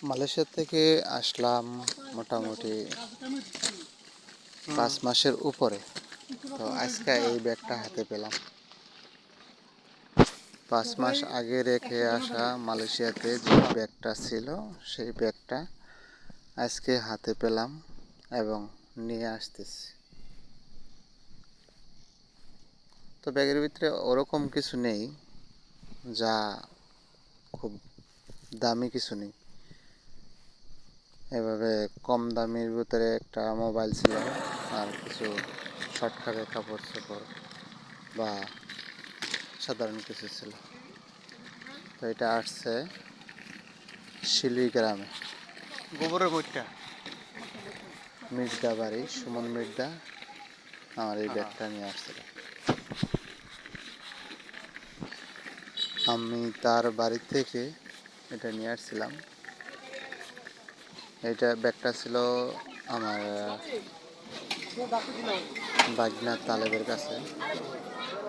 Malaysia থেকে আসলাম মোটামুটি 5 মাসের উপরে। তো আজকে এই ব্যাগটা হাতে পেলাম। 5 মাস আগে রেখে আসা মালয়েশিয়াতে যে ব্যাগটা ছিল সেই ব্যাগটা আজকে হাতে পেলাম এবং নিয়ে আসতেছি। তো ব্যাগের ভিতরে ওরকম কিছু নেই, যা খুব দামি কিছু নেই। এভাবে কম দামির ভিতরে একটা মোবাইল ছিল আর কিছু শর্টকাটের কাপড় চোপড় বা সাধারণ কিছু ছিল। তো এটা আসছে শিলি গ্রামে, গোবরের বইটা মির্জা বাড়ি, সুমন মির্জা আমার এই ব্যাগটা নিয়ে আসছিল। আমি তার বাড়ি থেকে এটা নিয়ে আসছিলাম। এইটা ব্যাগটা ছিল আমার বাগনা তালেবের কাছে।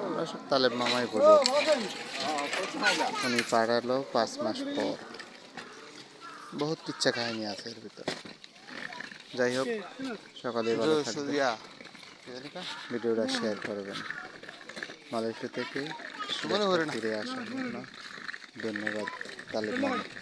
আমরা সব তালেব মামাই বলি। উনি পাঠালো 5 মাস পর। বহুত কিচ্ছা কাহিনী আছে এর ভিতরে। যাই হোক, সকালে ভালো থাকবেন, ভিডিওটা শেয়ার করবেন। মালয়েশিয়া থেকে ফিরে আসার জন্য ধন্যবাদ তালেব মামাকে।